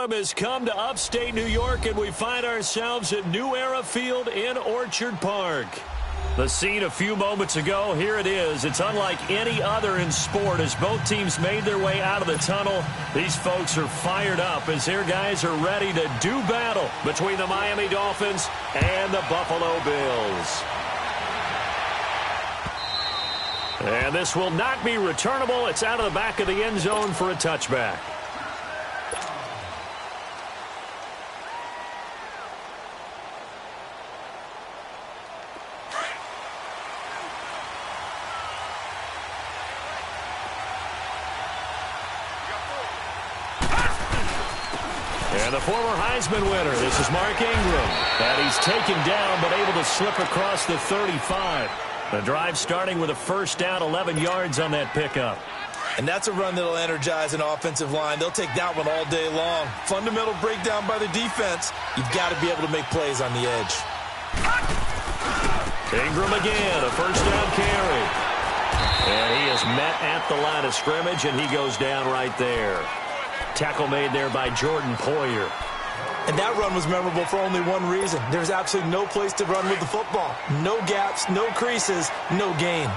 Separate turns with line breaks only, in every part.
autumn has come to upstate New York, and we find ourselves at New Era Field in Orchard Park. The scene a few moments ago, here it is. It's unlike any other in sport as both teams made their way out of the tunnel. These folks are fired up as their guys are ready to do battle between the Miami Dolphins and the Buffalo Bills. And this will not be returnable. It's out of the back of the end zone for a touchback. And the former Heisman winner, this is Mark Ingram. And he's taken down but able to slip across the 35. The drive starting with a first down, 11 yards on that pickup.
And that's a run that'll energize an offensive line. They'll take that one all day long. Fundamental breakdown by the defense. You've got to be able to make plays on the edge.
Ingram again, a first down carry. And he is met at the line of scrimmage, and he goes down right there. Tackle made there by Jordan Poyer.
And that run was memorable for only one reason. There's absolutely no place to run with the football. No gaps, no creases, no gain.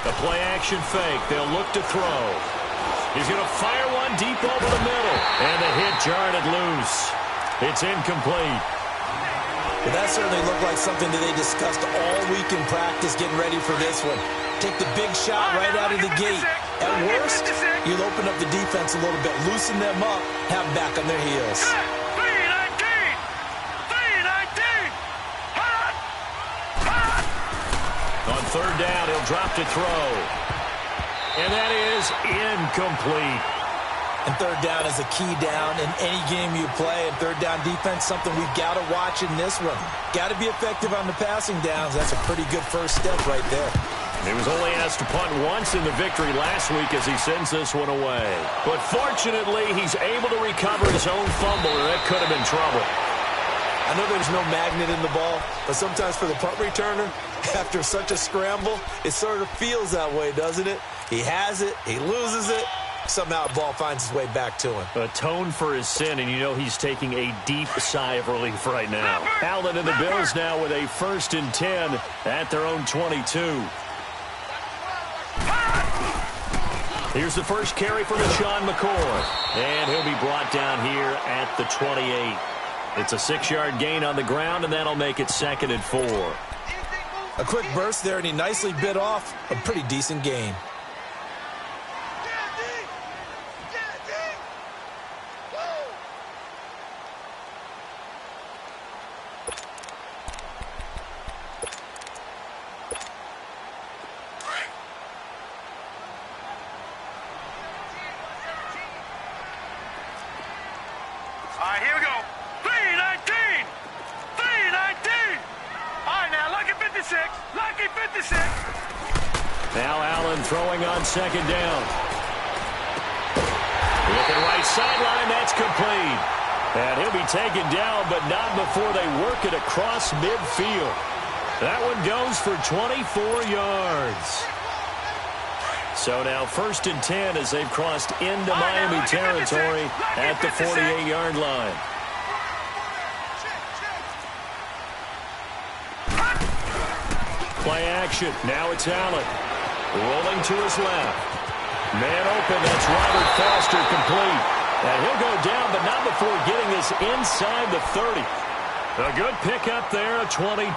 The play action fake. They'll look to throw. He's going to fire one deep over the middle. And the hit jarred it loose. It's incomplete.
Well, that certainly looked like something that they discussed all week in practice getting ready for this one. Take the big shot right out of the gate. At worst, you'll open up the defense a little bit, loosen them up, have them back on their heels.
3-19! On third down, he'll drop to throw. And that is incomplete.
And third down is a key down in any game you play. And third down defense, something we've got to watch in this one. Got to be effective on the passing downs. That's a pretty good first step right there.
He was only asked to punt once in the victory last week as he sends this one away. But fortunately, he's able to recover his own fumble, or that could have been trouble.
I know there's no magnet in the ball, but sometimes for the punt returner, after such a scramble, it sort of feels that way, doesn't it? He has it, he loses it, somehow the ball finds its way back to him.
Atone for his sin, and you know he's taking a deep sigh of relief right now. Allen and the Bills now with a 1st and 10 at their own 22. Here's the first carry from Sean McCoy. And he'll be brought down here at the 28. It's a 6-yard gain on the ground, and that'll make it 2nd and 4.
A quick burst there, and he nicely bit off a pretty decent gain.
Now Allen throwing on 2nd down. Looking right sideline, that's complete. And he'll be taken down, but not before they work it across midfield. That one goes for 24 yards. So now 1st and 10 as they've crossed into Miami territory at the 48-yard line. Play action. Now it's Allen. Rolling to his left. Man open. That's Robert Foster complete. And he'll go down, but not before getting this inside the 30. A good pickup there, a 22.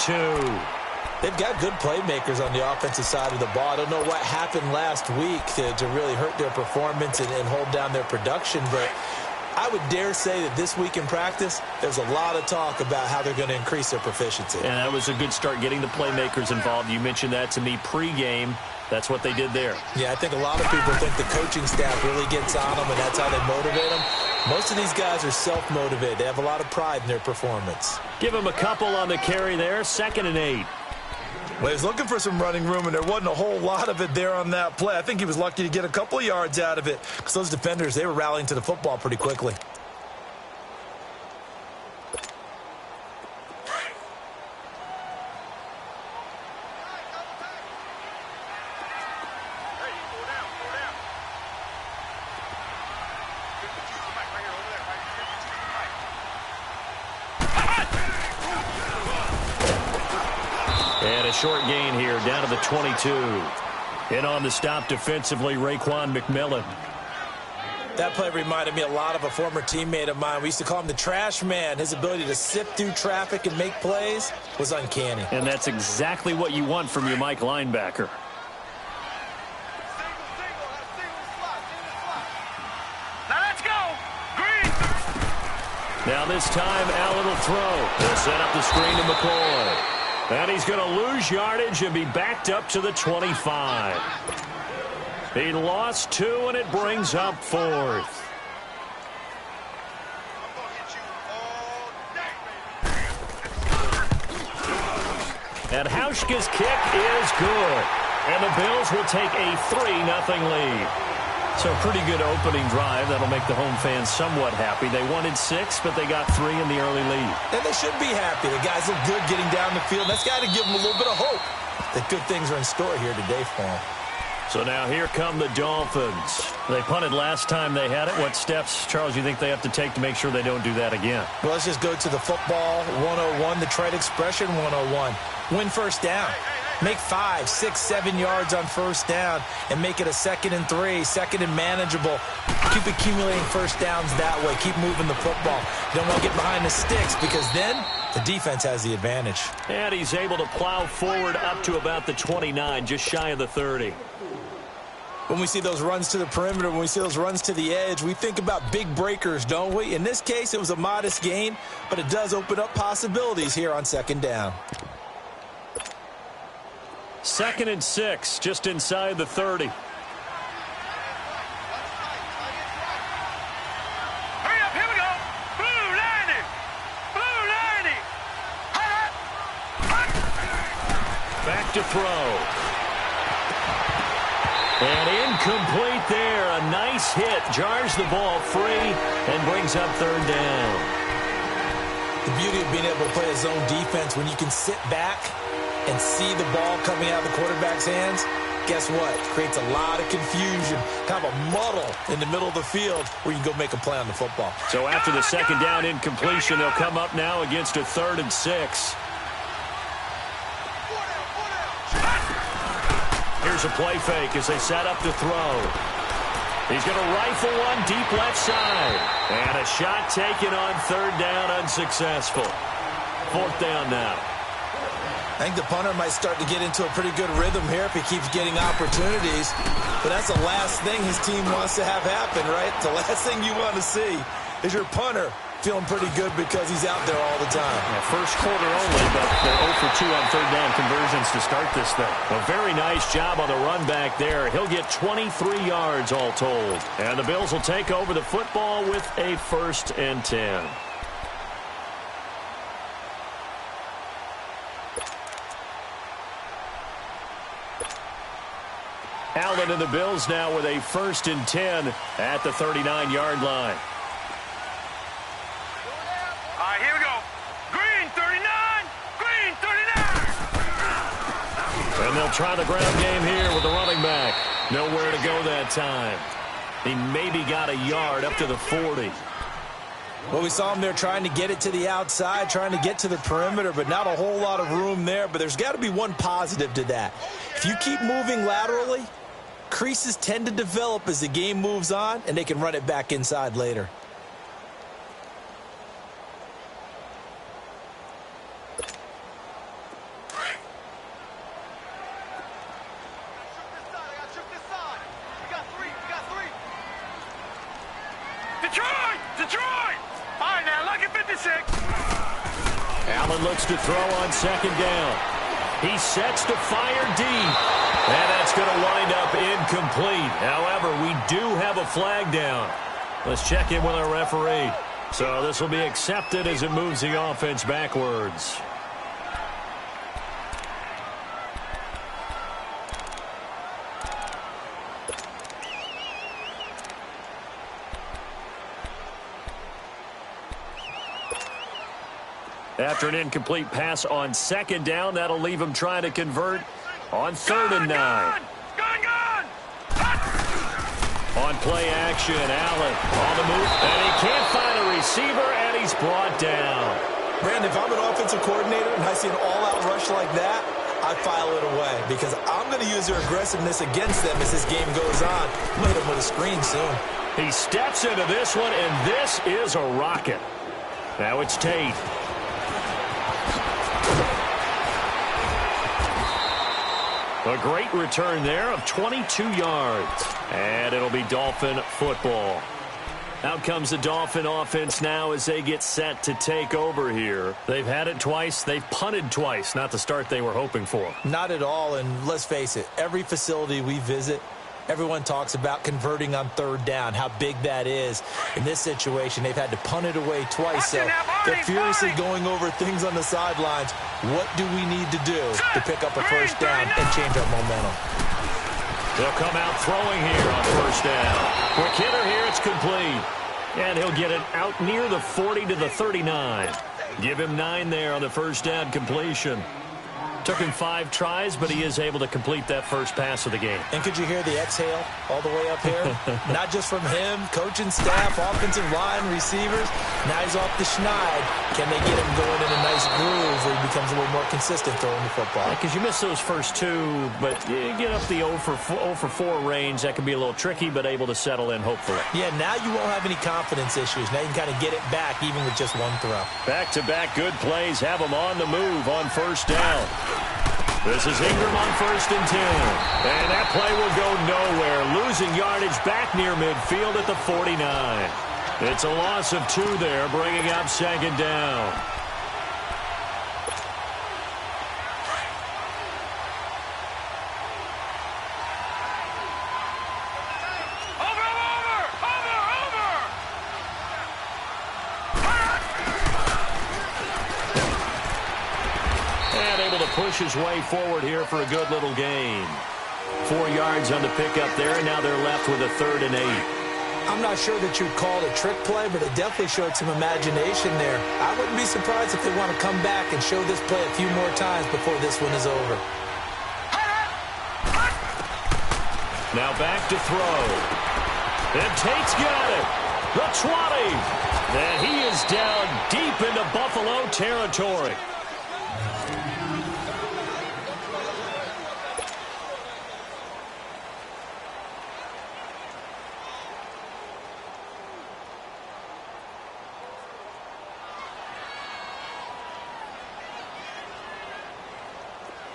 They've got good playmakers on the offensive side of the ball. I don't know what happened last week to really hurt their performance and hold down their production, but I would dare say that this week in practice, there's a lot of talk about how they're going to increase their proficiency.
And that was a good start getting the playmakers involved. You mentioned that to me pregame. That's what they did there.
Yeah, I think a lot of people think the coaching staff really gets on them, and that's how they motivate them. Most of these guys are self-motivated. They have a lot of pride in their performance.
Give them a couple on the carry there, 2nd and 8.
Well, he was looking for some running room, and there wasn't a whole lot of it there on that play. I think he was lucky to get a couple of yards out of it because those defenders, they were rallying to the football pretty quickly.
And a short gain here down to the 22. And on the stop defensively, Raekwon McMillan.
That play reminded me a lot of a former teammate of mine. We used to call him the trash man. His ability to sift through traffic and make plays was uncanny.
And that's exactly what you want from your Mike linebacker.
Now let's go. Green.
Now this time, Allen will throw. They'll set up the screen to McCoy. And he's going to lose yardage and be backed up to the 25. He lost 2, and it brings up 4th. And Hauschka's kick is good. And the Bills will take a 3-0 lead. So pretty good opening drive. That'll make the home fans somewhat happy. They wanted 6, but they got 3 in the early lead.
And they should be happy. The guys look good getting down the field. That's got to give them a little bit of hope that good things are in store here today for them.
So now here come the Dolphins. They punted last time they had it. What steps, Charles, you think they have to take to make sure they don't do that again?
Well, let's just go to the football 101, the trade expression 101. Win first down. Make 5, 6, 7 yards on first down and make it a 2nd and 3, 2nd and manageable. Keep accumulating first downs that way. Keep moving the football. You don't want to get behind the sticks because then the defense has the advantage.
And he's able to plow forward up to about the 29, just shy of the 30.
When we see those runs to the perimeter, when we see those runs to the edge, we think about big breakers, don't we? In this case, it was a modest gain, but it does open up possibilities here on 2nd down.
2nd and 6, just inside the 30.
Hurry up, here we go. Blue 90. Blue 90.
Back to throw. And incomplete there. A nice hit. Jars the ball free and brings up 3rd down.
The beauty of being able to play a zone defense when you can sit back and see the ball coming out of the quarterback's hands, guess what? Creates a lot of confusion, kind of a muddle in the middle of the field where you can go make a play on the football.
So after the 2nd down incompletion, they'll come up now against a 3rd and 6. Here's a play fake as they set up to throw. He's going to rifle one deep left side. And a shot taken on 3rd down, unsuccessful. 4th down now.
I think the punter might start to get into a pretty good rhythm here if he keeps getting opportunities. But that's the last thing his team wants to have happen, right? The last thing you want to see is your punter feeling pretty good because he's out there all the time.
Yeah, first quarter only, but they're 0 for 2 on 3rd down conversions to start this thing. A very nice job on the run back there. He'll get 23 yards all told. And the Bills will take over the football with a 1st and 10. Allen and the Bills now with a 1st and 10 at the 39-yard line.
All right, here we go. Green 39. Green 39.
And they'll try the ground game here with the running back. Nowhere to go that time. He maybe got a yard up to the 40.
Well, we saw him there trying to get it to the outside, trying to get to the perimeter, but not a whole lot of room there. But there's got to be one positive to that. If you keep moving laterally, creases tend to develop as the game moves on, and they can run it back inside later.
Detroit! All right, now, look at 56.
Allen looks to throw on 2nd down. He sets to fire deep. And that's going to wind up incomplete. However, we do have a flag down. Let's check in with our referee. So this will be accepted as it moves the offense backwards. After an incomplete pass on 2nd down, that'll leave him trying to convert on 3rd and 9.
Gun!
On play action, Allen on the move, and he can't find a receiver, and he's brought down.
Brandon, if I'm an offensive coordinator and I see an all-out rush like that, I file it away because I'm going to use their aggressiveness against them as this game goes on. I'm going to hit them with a screen soon.
He steps into this one, and this is a rocket. Now it's Tate. A great return there of 22 yards. And it'll be Dolphin football. Out comes the Dolphin offense now as they get set to take over here. They've had it twice. They've punted twice. Not the start they were hoping for.
Not at all, and let's face it, every facility we visit, everyone talks about converting on third down, how big that is. In this situation, they've had to punt it away twice, so they're furiously going over things on the sidelines. What do we need to do to pick up a first down and change our momentum?
They'll come out throwing here on first down. Quick hitter here, it's complete. And he'll get it out near the 40 to the 39. Give him 9 there on the first down completion. Took him 5 tries, but he is able to complete that first pass of the game.
And could you hear the exhale all the way up here? Not just from him, coaching staff, offensive line, receivers. Now he's off the schneid. Can they get him going in a nice groove where he becomes a little more consistent throwing the football?
Because you miss those first 2, but you get up the 0 for 4 range. That can be a little tricky, but able to settle in, hopefully.
Yeah, now you won't have any confidence issues. Now you can kind of get it back even with just one throw.
Back-to-back good plays have him on the move on first down. This is Ingram on 1st and 10. And that play will go nowhere. Losing yardage back near midfield at the 49. It's a loss of 2 there, bringing up 2nd down. Push his way forward here for a good little gain. 4 yards on the pickup there, and now they're left with a 3rd and 8.
I'm not sure that you'd call it a trick play, but it definitely showed some imagination there. I wouldn't be surprised if they want to come back and show this play a few more times before this one is over.
Now back to throw. And Tate's got it. The 20. And he is down deep into Buffalo territory.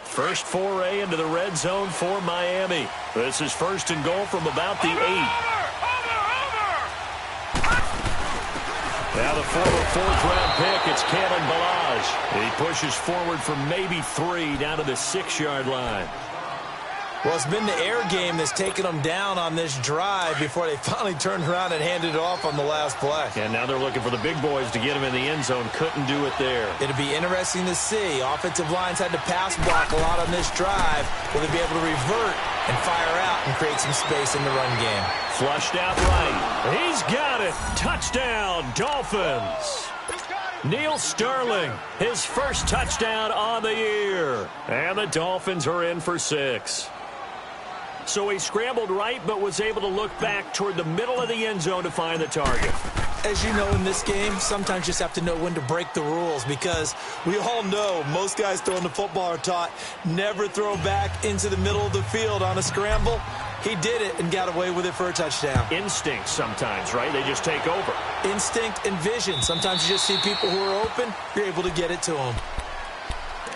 First foray into the red zone for Miami. This is 1st and goal from about the 8. Now the former 4th-round pick, it's Kalen Ballage. He pushes forward for maybe 3 down to the 6-yard line.
Well, it's been the air game that's taken them down on this drive before they finally turned around and handed it off on the last play.
And now they're looking for the big boys to get him in the end zone. Couldn't do it there.
It'll be interesting to see. Offensive lines had to pass block a lot on this drive. Will they be able to revert and fire out and create some space in the run game?
Flushed out right. He's got it. Touchdown, Dolphins. Neil Sterling, his first touchdown on the year. And the Dolphins are in for 6. So he scrambled right, but was able to look back toward the middle of the end zone to find the target.
As you know, in this game, sometimes you just have to know when to break the rules because we all know most guys throwing the football are taught never throw back into the middle of the field on a scramble. He did it and got away with it for a touchdown.
Instinct sometimes, right? They just take over.
Instinct and vision. Sometimes you just see people who are open, you're able to get it to them.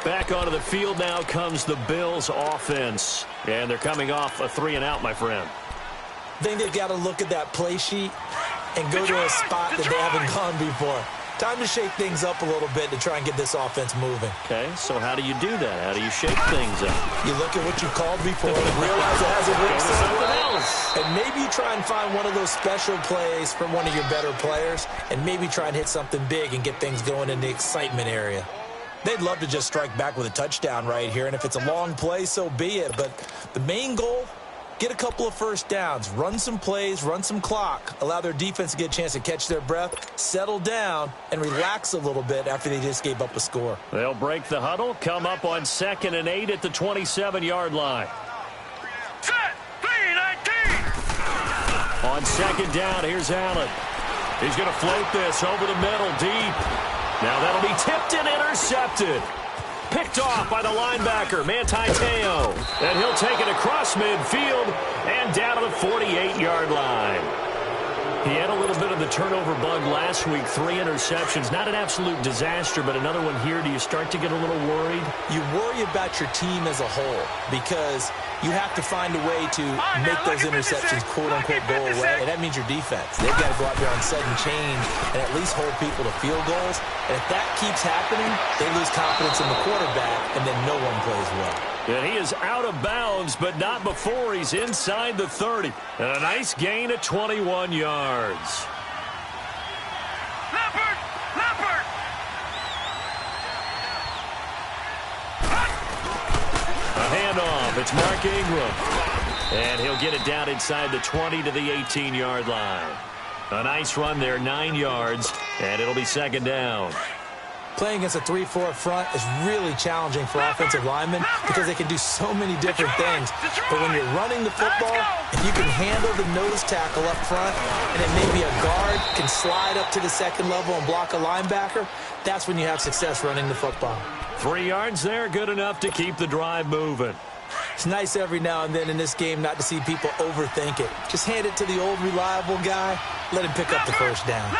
Back onto the field now comes the Bills offense. And they're coming off a 3-and-out, my friend.
I think they've got to look at that play sheet and go to a spot that they haven't gone before. Time to shake things up a little bit to try and get this offense moving.
Okay, so how do you do that? How do you shake things up?
You look at what you called before and realize it hasn't worked something else. And maybe you try and find one of those special plays from one of your better players and maybe try and hit something big and get things going in the excitement area. They'd love to just strike back with a touchdown right here, and if it's a long play, so be it. But the main goal, get a couple of first downs, run some plays, run some clock, allow their defense to get a chance to catch their breath, settle down, and relax a little bit after they just gave up a score.
They'll break the huddle, come up on 2nd and 8 at the 27-yard line.
Set, 3-19.
On 2nd down, here's Allen. He's going to float this over the middle, deep. Now that'll be tipped and intercepted. picked off by the linebacker, Manti Te'o. And he'll take it across midfield and down to the 48-yard line. He had a little bit of the turnover bug last week, 3 interceptions. Not an absolute disaster, but another one here. Do you start to get a little worried?
You worry about your team as a whole because you have to find a way to make those interceptions, quote-unquote, go away, and that means your defense. They've got to go out there on sudden change and at least hold people to field goals. And if that keeps happening, they lose confidence in the quarterback, and then no one plays well.
And he is out of bounds, but not before he's inside the 30. And a nice gain of 21 yards.
Leopard! Leopard!
A handoff. It's Mark Ingram. And he'll get it down inside the 20 to the 18-yard line. A nice run there, 9 yards, and it'll be second down.
Playing against a 3-4 front is really challenging for offensive linemen because they can do so many different things. But when you're running the football, if you can handle the nose tackle up front and then maybe a guard can slide up to the second level and block a linebacker, that's when you have success running the football.
3 yards there, good enough to keep the drive moving.
It's nice every now and then in this game not to see people overthink it. Just hand it to the old reliable guy, let him pick up the first down.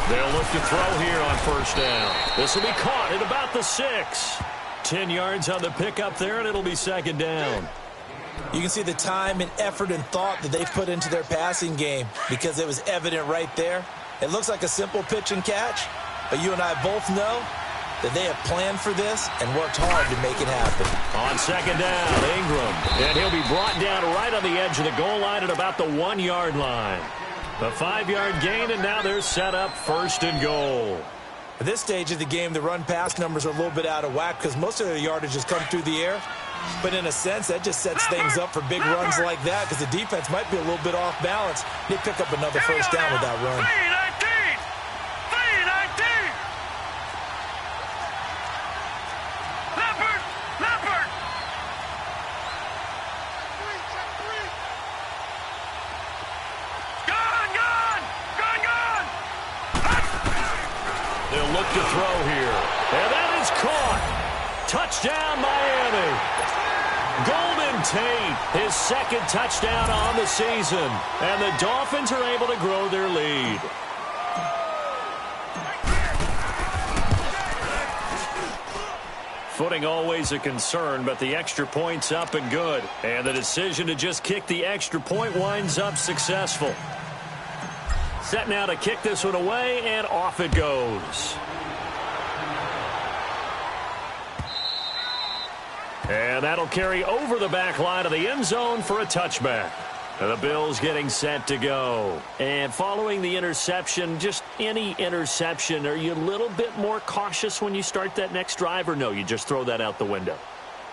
They'll look to throw here on first down. This will be caught at about the 6. 10 yards on the pickup there, and it'll be second down.
You can see the time and effort and thought that they've put into their passing game because it was evident right there. It looks like a simple pitch and catch, but you and I both know that they have planned for this and worked hard to make it happen.
On second down, Ingram. And he'll be brought down right on the edge of the goal line at about the 1-yard line. A 5-yard gain, and now they're set up first and goal.
At this stage of the game, the run-pass numbers are a little bit out of whack because most of their yardage has come through the air. But in a sense, that just sets things up for big runs like that because the defense might be a little bit off balance. They pick up another first down with that run.
3-19! Leopard! Leopard! Gone! Gone! Gone! Gone!
They'll look to throw here. And that is caught. Touchdown, Miami. Golden Tate, his second touchdown on the season. And the Dolphins are able to grow their lead. Footing always a concern, but the extra point's up and good. And the decision to just kick the extra point winds up successful. Set now to kick this one away, and off it goes. And that'll carry over the back line of the end zone for a touchback. And the Bills getting set to go. And following the interception, just any interception, are you a little bit more cautious when you start that next drive, or no, you just throw that out the window?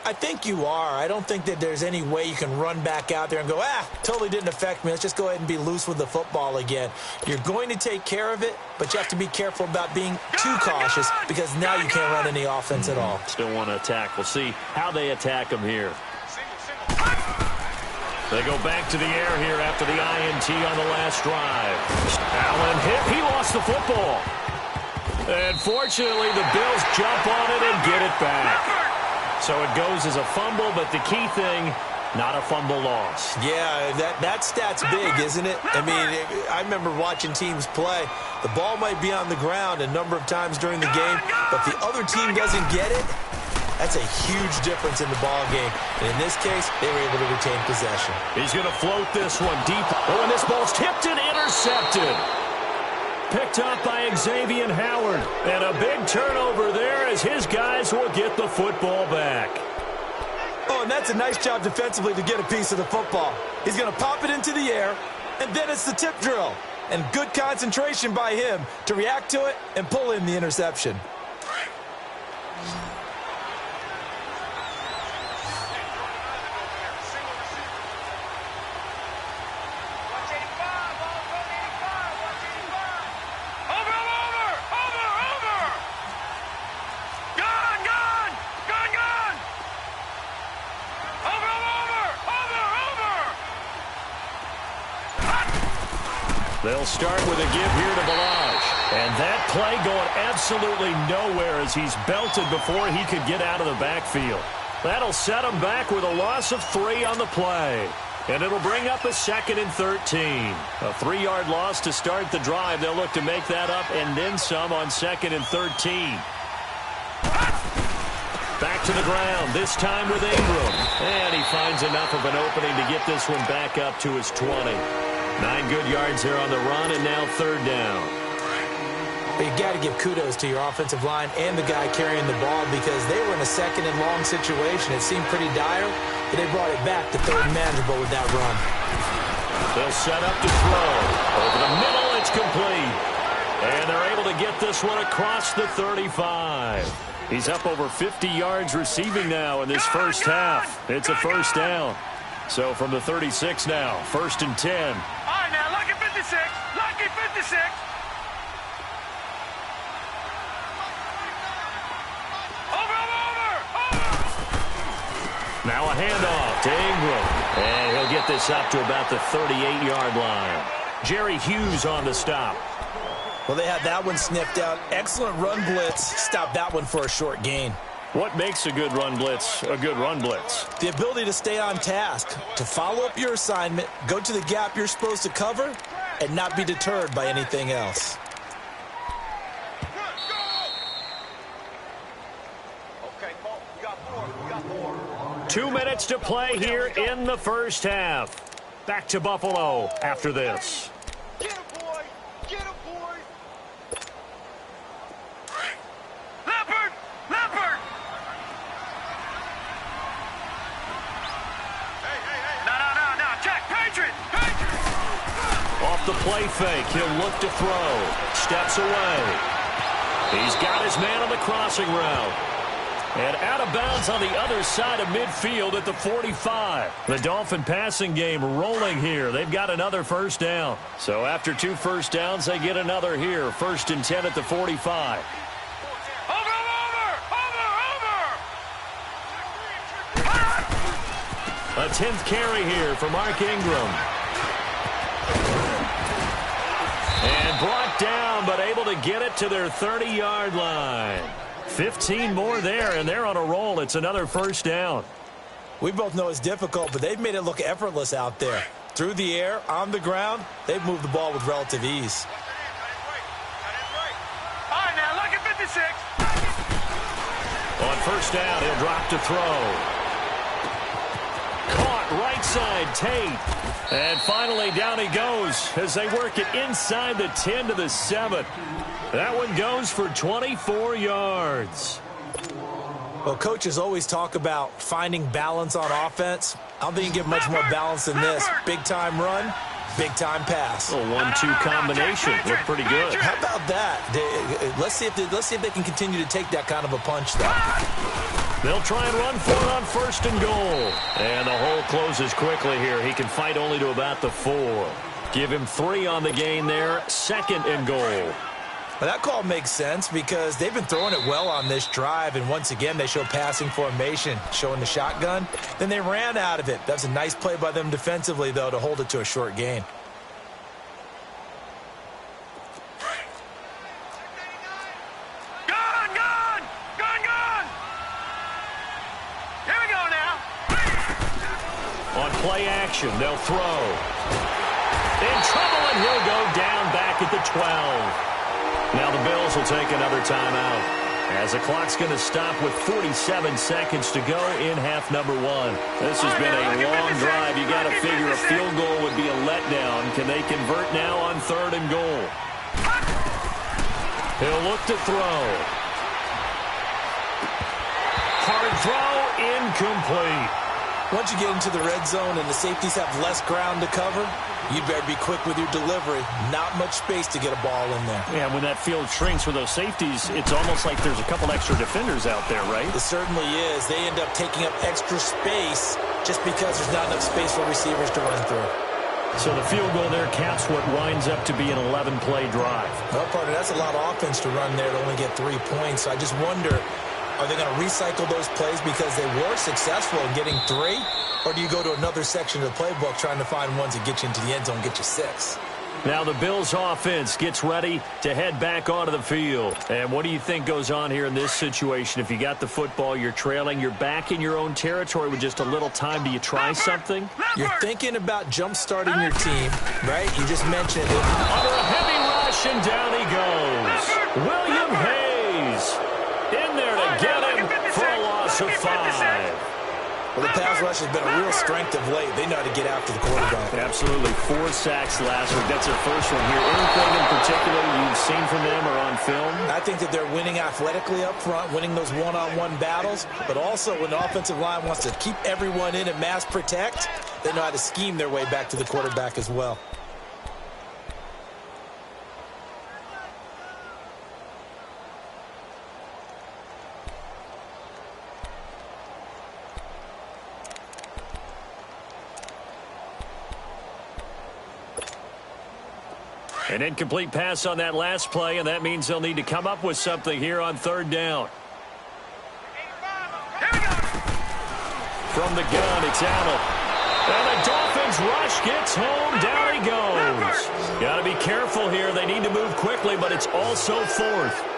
I think you are. I don't think that there's any way you can run back out there and go, totally didn't affect me. Let's just go ahead and be loose with the football again. You're going to take care of it, but you have to be careful about being too cautious because now you can't run any offense at all.
Still want to attack. We'll see how they attack them here. They go back to the air here after the INT on the last drive. Allen hit. He lost the football. And fortunately, the Bills jump on it and get it back. So it goes as a fumble, but the key thing, not a fumble loss.
Yeah, that stat's big, isn't it? I mean, I remember watching teams play. The ball might be on the ground a number of times during the game, but if the other team doesn't get it, that's a huge difference in the ball game. And in this case, they were able to retain possession.
He's going to float this one deep. Oh, and this ball's tipped and intercepted. Picked up by Xavier Howard. And a big turnover there as his guys will get the football back.
Oh, and that's a nice job defensively to get a piece of the football. He's going to pop it into the air, and then it's the tip drill. And good concentration by him to react to it and pull in the interception.
They'll start with a give here to Balaj. And that play going absolutely nowhere as he's belted before he could get out of the backfield. That'll set him back with a loss of 3 on the play. And it'll bring up a 2nd and 13. A 3-yard loss to start the drive. They'll look to make that up and then some on 2nd and 13. Back to the ground, this time with Ingram. And he finds enough of an opening to get this one back up to his 20. 9 good yards here on the run, and now 3rd down.
But you got to give kudos to your offensive line and the guy carrying the ball because they were in a 2nd and long situation. It seemed pretty dire, but they brought it back to 3rd and manageable with that run.
They'll set up to throw. Over the middle, it's complete. And they're able to get this one across the 35. He's up over 50 yards receiving now in this first half. It's a 1st down. So from the 36 now, 1st and 10.
All right, now, lucky 56. Lucky 56.
Now a handoff to Ingram. And he'll get this up to about the 38-yard line. Jerry Hughes on the stop.
Well, they had that one sniffed out. Excellent run blitz. Stopped that one for a short gain.
What makes a good run blitz a good run blitz?
The ability to stay on task, to follow up your assignment, go to the gap you're supposed to cover, and not be deterred by anything else.
Okay, Paul, we got 4. We got 4.
2 minutes to play here in the first half. Back to Buffalo after this.
Get him, boy. Get him, boy. Leopard. Leopard. No. Check. Patriot.
Off the play fake, he'll look to throw. Steps away. He's got his man on the crossing route. And out of bounds on the other side of midfield at the 45. The Dolphin passing game rolling here. They've got another 1st down. So after 2 1st downs, they get another here. 1st and 10 at the 45.
Over.
A 10th carry here for Mark Ingram. And brought down, but able to get it to their 30-yard line. 15 more there, and they're on a roll. It's another 1st down.
We both know it's difficult, but they've made it look effortless out there. Through the air, on the ground, they've moved the ball with relative ease.
All right, now, lucky 56.
On 1st down, he'll drop to throw. Caught right side, Tate. And finally, down he goes as they work it inside the 10 to the 7. That one goes for 24 yards.
Well, coaches always talk about finding balance on offense. I don't think you get much more balance than this. Big-time run, big-time pass.
A 1-2 combination. Looked pretty good.
How about that? Let's see if they can continue to take that kind of a punch, though.
They'll try and run for it on 1st and goal. And the hole closes quickly here. He can fight only to about the 4. Give him 3 on the gain there. 2nd and goal.
Well, that call makes sense because they've been throwing it well on this drive, and once again they show passing formation, showing the shotgun. Then they ran out of it. That's a nice play by them defensively, though, to hold it to a short gain.
Gone! Here we go now.
On play action, they'll throw. In trouble, and he'll go down back at the 12. Now the Bills will take another timeout as the clock's going to stop with 47 seconds to go in half number 1. This has been a long drive. You got to figure a field goal would be a letdown. Can they convert now on 3rd and goal? He'll look to throw. Hard throw, incomplete.
Once you get into the red zone and the safeties have less ground to cover, you better be quick with your delivery. Not much space to get a ball in there.
Yeah, when that field shrinks with those safeties, it's almost like there's a couple extra defenders out there, right?
It certainly is. They end up taking up extra space just because there's not enough space for receivers to run through.
So the field goal there caps what winds up to be an 11-play drive.
Well, partner, that's a lot of offense to run there to only get 3 points. So I just wonder, are they going to recycle those plays because they were successful in getting 3? Or do you go to another section of the playbook trying to find ones that get you into the end zone, get you 6?
Now the Bills offense gets ready to head back onto the field. And what do you think goes on here in this situation? If you got the football, you're trailing, you're back in your own territory with just a little time. Do you try something?
You're thinking about jump-starting your team, right? You just mentioned it.
Under a heavy rush, and down he goes. William Hayes in there to get him for a loss of 5.
Well, the pass rush has been a real strength of late. They know how to get after the quarterback.
Absolutely. 4 sacks last week. That's their first one here. Anything in particular you've seen from them or on film?
I think that they're winning athletically up front, winning those one-on-one battles, but also when the offensive line wants to keep everyone in and mass protect, they know how to scheme their way back to the quarterback as well.
An incomplete pass on that last play, and that means they'll need to come up with something here on 3rd down. From the gun, it's Allen. And the Dolphins rush gets home. Down he goes. Got to be careful here. They need to move quickly, but it's also 4th.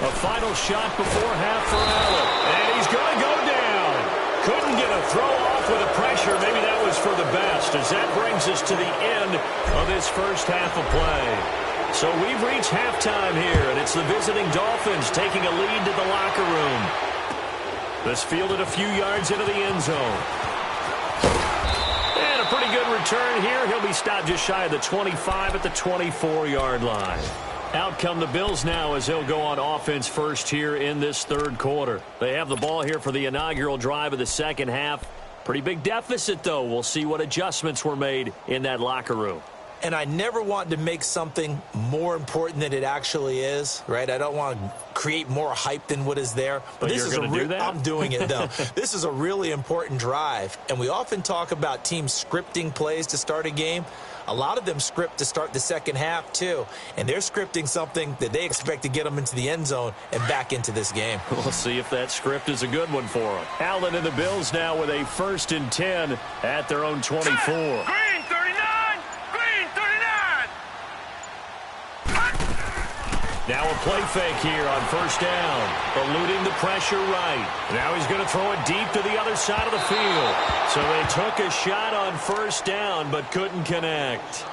A final shot before half for Allen. And he's going to go down. Couldn't get a throw off with the pressure. Maybe that was for the best, as that brings us to the end of this first half of play. So we've reached halftime here, and it's the visiting Dolphins taking a lead to the locker room. This fielded a few yards into the end zone. And a pretty good return here. He'll be stopped just shy of the 25 at the 24-yard line. Out come the Bills now as they'll go on offense first here in this 3rd quarter. They have the ball here for the inaugural drive of the second half. Pretty big deficit, though. We'll see what adjustments were made in that locker room.
And I never want to make something more important than it actually is, right? I don't want to create more hype than what is there.
But this is do that?
I'm doing it, though. This is a really important drive. And we often talk about teams scripting plays to start a game. A lot of them script to start the second half, too. And they're scripting something that they expect to get them into the end zone and back into this game.
We'll see if that script is a good one for them. Allen and the Bills now with a 1st and 10 at their own 24.
Green 39! Green 39!
Now a play fake here on 1st down. Eluding the pressure right. Now he's going to throw it deep to the other side of the field. So they took a shot on 1st down but couldn't connect.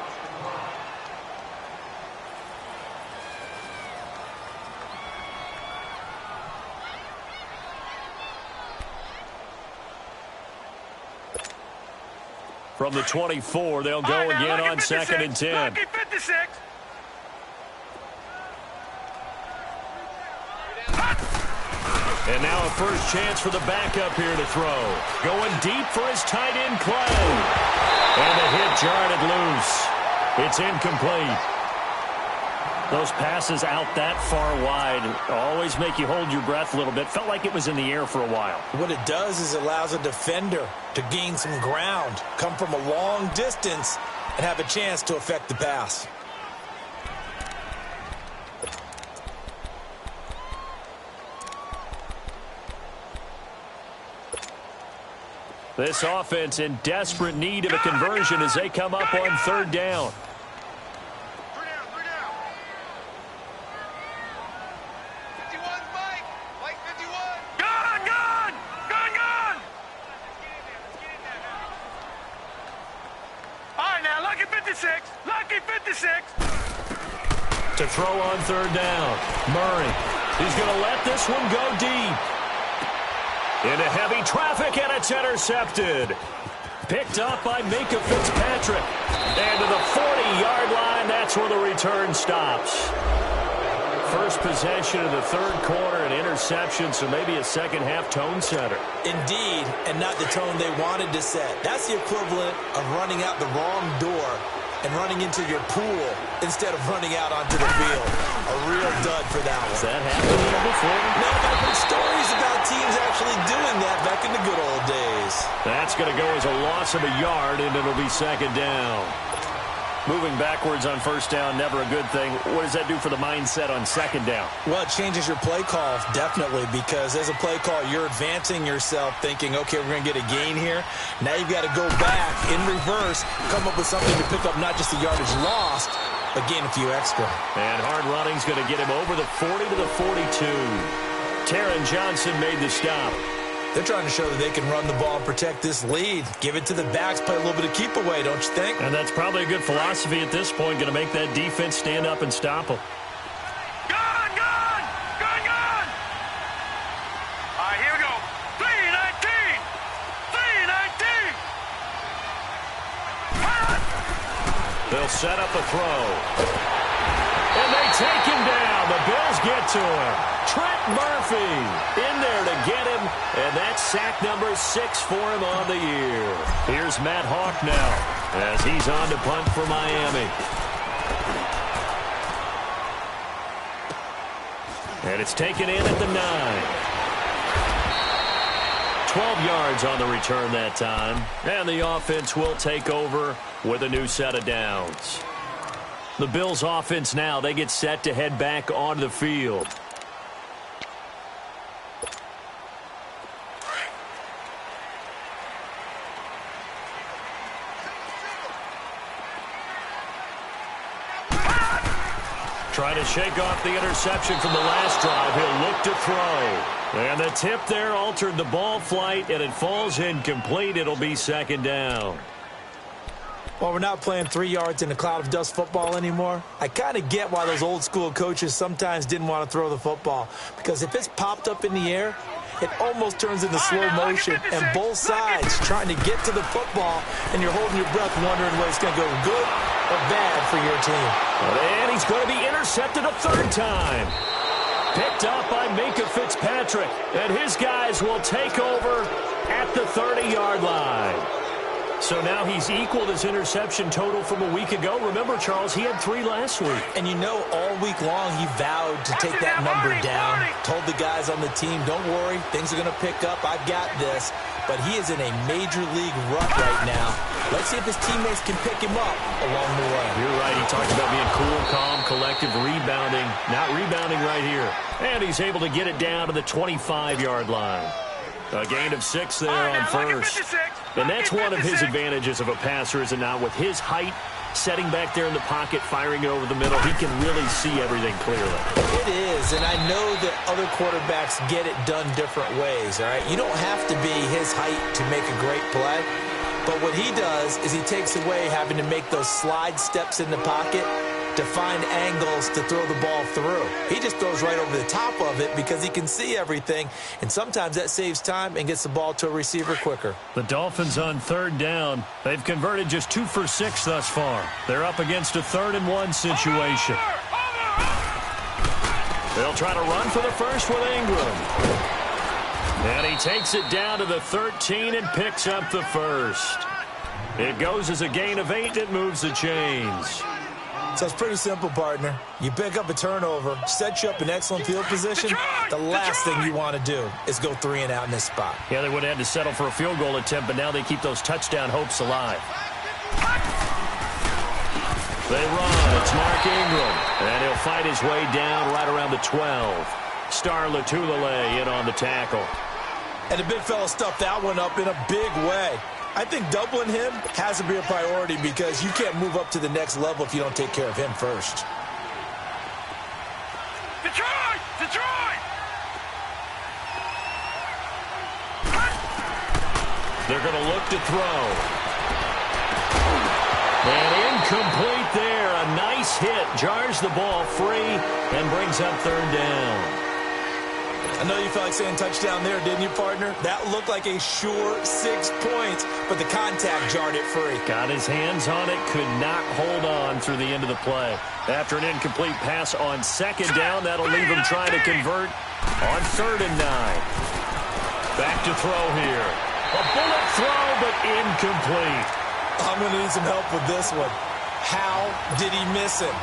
From the 24, they'll go again on 2nd and 10.
Lucky 56.
And now a first chance for the backup here to throw. Going deep for his tight end, Clay. And the hit jarred it loose. It's incomplete. Those passes out that far wide always make you hold your breath a little bit. Felt like it was in the air for a while.
What it does is it allows a defender to gain some ground, come from a long distance, and have a chance to affect the pass.
This offense in desperate need of a conversion as they come up on 3rd down.
Lucky 56.
To throw on 3rd down. Murray. He's going to let this one go deep. Into heavy traffic, and it's intercepted. Picked up by Minka Fitzpatrick. And to the 40-yard line, that's where the return stops. First possession of the 3rd quarter, an interception, so maybe a second-half tone setter.
Indeed, and not the tone they wanted to set. That's the equivalent of running out the wrong door and running into your pool instead of running out onto the field. A real dud for that one.
Has that happened here before?
No, but I've heard stories about teams actually doing that back in the good old days.
That's going to go as a loss of a yard, and it'll be 2nd down. Moving backwards on first down, never a good thing. What does that do for the mindset on second down?
Well, it changes your play call, definitely, because as a play call, you're advancing yourself thinking, okay, we're going to get a gain here. Now you've got to go back in reverse, come up with something to pick up not just the yardage lost, but gain a few extra.
And hard running's going to get him over the 40 to the 42. Taron Johnson made the stop.
They're trying to show that they can run the ball and protect this lead. Give it to the backs, play a little bit of keep away, don't you think?
And that's probably a good philosophy at this point, going to make that defense stand up and stop them.
Gone! Gone! All right, here we go. 319! 319!
They'll set up a throw. And they take him down. The Bills get to him. Trent Murphy in there to get him, and that's sack number 6 for him on the year. Here's Matt Hawk now as he's on to punt for Miami. And it's taken in at the 9. 12 yards on the return that time, and the offense will take over with a new set of downs. The Bills' offense now, they get set to head back onto the field. Trying to shake off the interception from the last drive. He'll look to throw. And the tip there altered the ball flight, and it falls incomplete. It'll be second down.
Well, we're not playing 3 yards in a cloud of dust football anymore. I kind of get why those old school coaches sometimes didn't want to throw the football. Because if it's popped up in the air, it almost turns into slow motion. And both sides trying to get to the football, and you're holding your breath wondering whether it's going to go good or bad for your team.
And he's going to be intercepted a third time. Picked up by Minkah Fitzpatrick. And his guys will take over at the 30-yard line. So now he's equaled his interception total from a week ago. Remember, Charles, he had 3 last week.
And you know, all week long he vowed to take that number down. Told the guys on the team, don't worry, things are going to pick up. I've got this. But he is in a major league rut right now. Let's see if his teammates can pick him up along the way.
You're right. He talked about being cool, calm, collective, rebounding. Not rebounding right here. And he's able to get it down to the 25-yard line. A gain of 6 there on first. And that's one of his advantages of a passer, is it not? With his height, setting back there in the pocket, firing it over the middle, he can really see everything clearly.
It is, and I know that other quarterbacks get it done different ways, all right? You don't have to be his height to make a great play. But what he does is he takes away having to make those slide steps in the pocket to find angles to throw the ball through. He just throws right over the top of it because he can see everything, and sometimes that saves time and gets the ball to a receiver quicker.
The Dolphins on third down. They've converted just 2 for 6 thus far. They're up against a 3rd and 1 situation. They'll try to run for the first with Ingram. And he takes it down to the 13 and picks up the first. It goes as a gain of 8, and it moves the chains.
So it's pretty simple, partner. You pick up a turnover, set you up in excellent field position. The last thing you want to do is go 3 and out in this spot.
Yeah, they would have had to settle for a field goal attempt, but now they keep those touchdown hopes alive. They run. It's Mark Ingram. And he'll fight his way down right around the 12. Star Latulele in on the tackle.
And the big fella stuffed that one up in a big way. I think doubling him has to be a priority because you can't move up to the next level if you don't take care of him first.
Detroit!
They're going to look to throw. And incomplete there. A nice hit. Jars the ball free and brings up 3rd down.
I know you felt like saying touchdown there, didn't you, partner? That looked like a sure 6 points, but the contact jarred it free.
Got his hands on it, could not hold on through the end of the play. After an incomplete pass on 2nd down, that'll leave him trying to convert on 3rd and 9. Back to throw here. A bullet throw, but incomplete.
I'm going to need some help with this one. How did he miss him?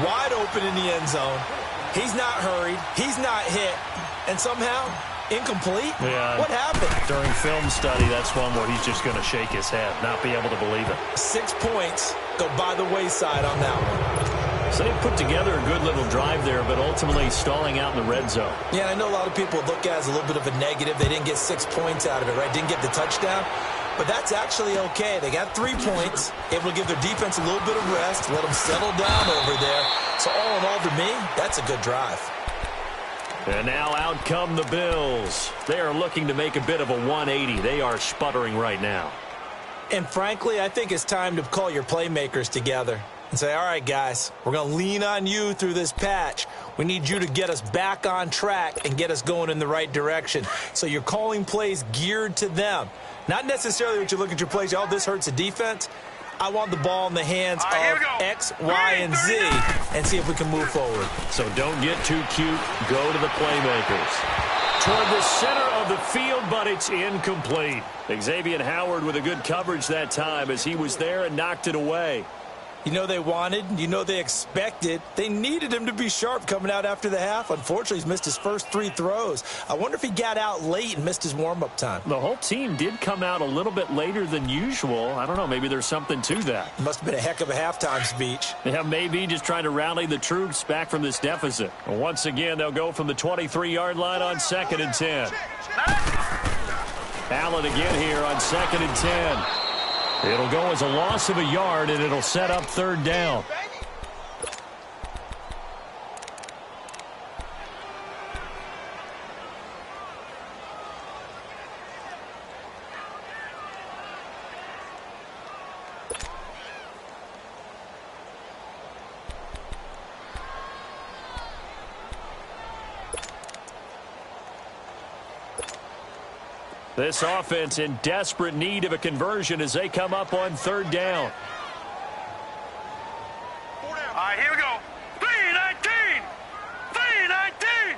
Wide open in the end zone. He's not hurried. He's not hit. And somehow, incomplete?
Yeah.
What happened?
During film study, that's one where he's just going to shake his head, not be able to believe it.
6 points go by the wayside on that one.
So they put together a good little drive there, but ultimately stalling out in the red zone.
Yeah, I know a lot of people look at it as a little bit of a negative. They didn't get 6 points out of it, right? Didn't get the touchdown. But that's actually okay. They got 3 points, able to give their defense a little bit of rest, let them settle down over there. So all in all, to me, that's a good drive.
And now out come the Bills. They are looking to make a bit of a 180. They are sputtering right now.
And frankly, I think it's time to call your playmakers together and say, all right, guys, we're going to lean on you through this patch. We need you to get us back on track and get us going in the right direction. So you're calling plays geared to them. Not necessarily what you look at your plays, oh, this hurts the defense. I want the ball in the hands of X, Y, and Z and see if we can move forward.
So don't get too cute. Go to the playmakers. Toward the center of the field, but it's incomplete. Xavier Howard with a good coverage that time as he was there and knocked it away.
You know they wanted, you know they expected. They needed him to be sharp coming out after the half. Unfortunately, he's missed his first 3 throws. I wonder if he got out late and missed his warm-up time.
The whole team did come out a little bit later than usual. I don't know, maybe there's something to that.
Must have been a heck of a halftime speech.
Yeah, maybe just trying to rally the troops back from this deficit. Once again, they'll go from the 23-yard line on 2nd and 10. Allen again here on 2nd and 10. It'll go as a loss of a yard, and it'll set up 3rd down. This offense in desperate need of a conversion as they come up on 3rd down.
All right, here we go. 3-19. 3-19.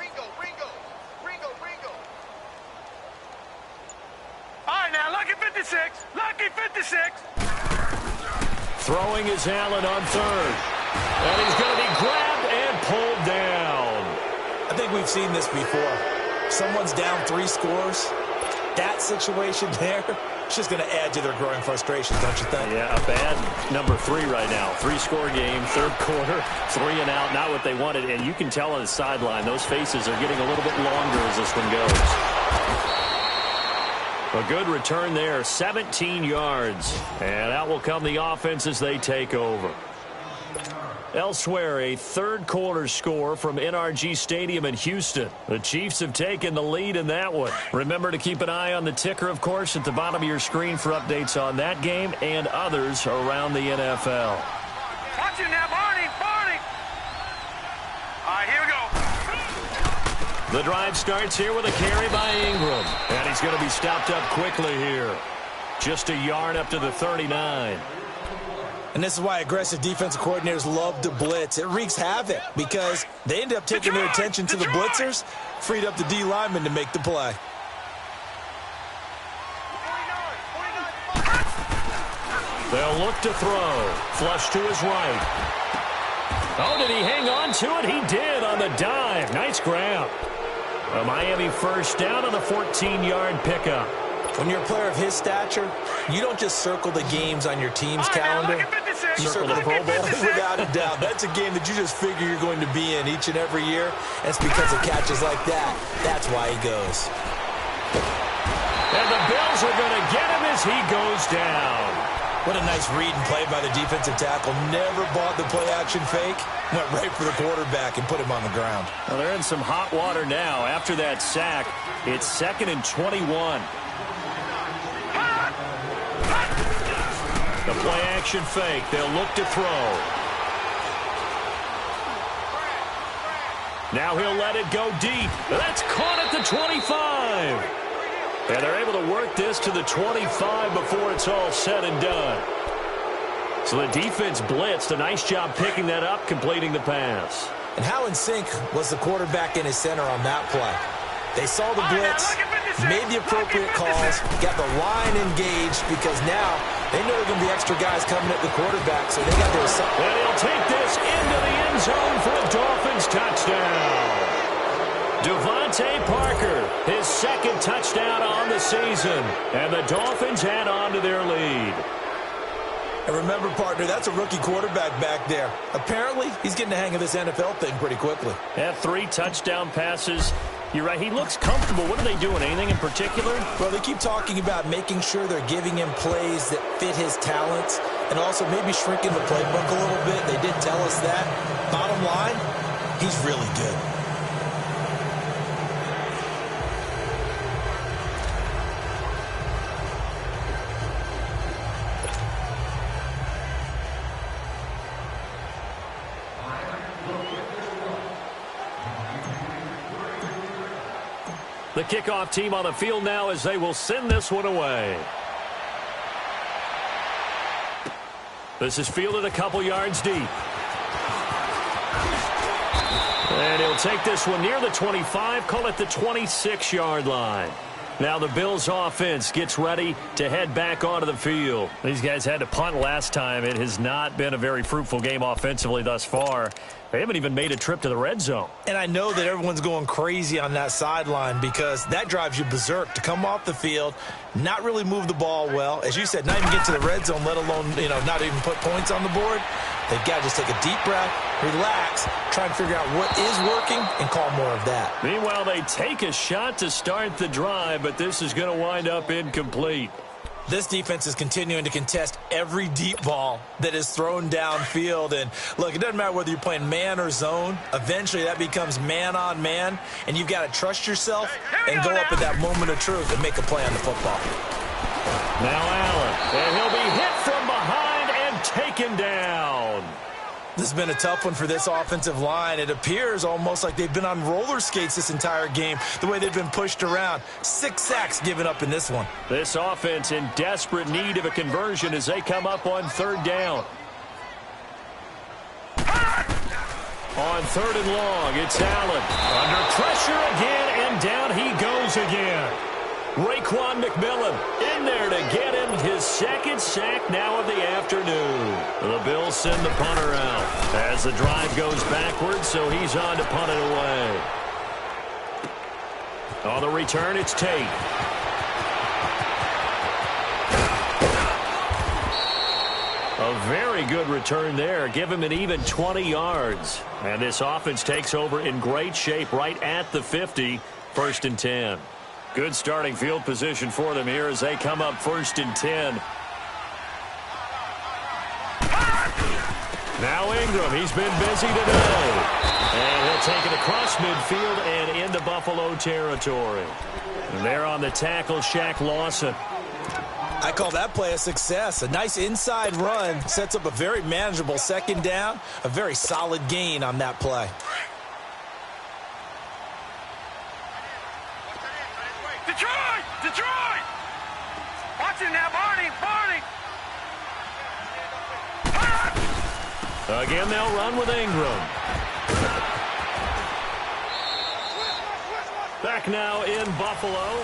Ringo. All right, now, lucky 56. Lucky 56.
Throwing is Allen on 3rd. And he's going to be grabbed and pulled down.
I think we've seen this before. Someone's down 3 scores. That situation there, it's just going to add to their growing frustration, don't you think?
Yeah, a bad number 3 right now. 3-score game, 3rd quarter, 3 and out, not what they wanted. And you can tell on the sideline, those faces are getting a little bit longer as this one goes. A good return there, 17 yards. And out will come the offense as they take over. Elsewhere, a 3rd quarter score from NRG Stadium in Houston. The Chiefs have taken the lead in that one. Remember to keep an eye on the ticker, of course, at the bottom of your screen for updates on that game and others around the NFL.
Watch it now, Barney. All right, here we go.
The drive starts here with a carry by Ingram. And he's going to be stopped up quickly here. Just a yard up to the 39.
And this is why aggressive defensive coordinators love to blitz. It wreaks havoc because they end up taking their attention to the blitzers, freed up the D lineman to make the play.
They'll look to throw. Flush to his right. Oh, did he hang on to it? He did on the dive. Nice grab. A Miami 1st down on the 14-yard pickup.
When you're a player of his stature, you don't just circle the games on your team's calendar. You circle the Pro Bowl without a doubt. That's a game that you just figure you're going to be in each and every year. And it's because of catches like that. That's why he goes.
And the Bills are going to get him as he goes down.
What a nice read and play by the defensive tackle. Never bought the play-action fake. Went right for the quarterback and put him on the ground.
Well, they're in some hot water now. After that sack, it's 2nd and 21. The play-action fake. They'll look to throw. Now he'll let it go deep. That's caught at the 25. And they're able to work this to the 25 before it's all said and done. So the defense blitzed. A nice job picking that up, completing the pass.
And how in sync was the quarterback and his center on that play? They saw the blitz, made the appropriate calls, got the line engaged because now they know there are going to be extra guys coming at the quarterback, so they got their assignment.
And he'll take this into the end zone for a Dolphins touchdown. Devontae Parker, his second touchdown on the season. And the Dolphins add on to their lead.
And remember, partner, that's a rookie quarterback back there. Apparently, he's getting the hang of this NFL thing pretty quickly.
Had 3 touchdown passes. You're right, he looks comfortable. What are they doing? Anything in particular?
Well, they keep talking about making sure they're giving him plays that fit his talents and also maybe shrinking the playbook a little bit. They did tell us that. Bottom line, he's really good.
The kickoff team on the field now as they will send this one away. This is fielded a couple yards deep. And he'll take this one near the 25, call it the 26-yard line. Now the Bills offense gets ready to head back onto the field. These guys had to punt last time. It has not been a very fruitful game offensively thus far. They haven't even made a trip to the red zone.
And I know that everyone's going crazy on that sideline because that drives you berserk to come off the field, not really move the ball well. As you said, not even get to the red zone, let alone, not even put points on the board. They've got to just take a deep breath, relax, try and figure out what is working, and call more of that.
Meanwhile, they take a shot to start the drive, but this is going to wind up incomplete.
This defense is continuing to contest every deep ball that is thrown downfield. And, look, it doesn't matter whether you're playing man or zone. Eventually, that becomes man-on-man, and you've got to trust yourself and go up at that moment of truth and make a play on the football.
Now Allen, and he'll be hit from behind and taken down.
This has been a tough one for this offensive line. It appears almost like they've been on roller skates this entire game, the way they've been pushed around. 6 sacks given up in this one.
This offense in desperate need of a conversion as they come up on 3rd down. On 3rd and long, it's Allen. Under pressure again, and down he goes again. Raekwon McMillan in there to get him his 2nd sack now of the afternoon. The Bills send the punter out as the drive goes backwards, so he's on to punt it away. On the return, it's Tate. A very good return there. Give him an even 20 yards. And this offense takes over in great shape right at the 50, 1st and 10. Good starting field position for them here as they come up 1st and 10. Now Ingram, he's been busy today. And he'll take it across midfield and into Buffalo territory. And there on the tackle, Shaq Lawson.
I call that play a success. A nice inside run sets up a very manageable 2nd down. A very solid gain on that play.
Detroit! Watch it now, Barney!
Again, they'll run with Ingram. Back now in Buffalo.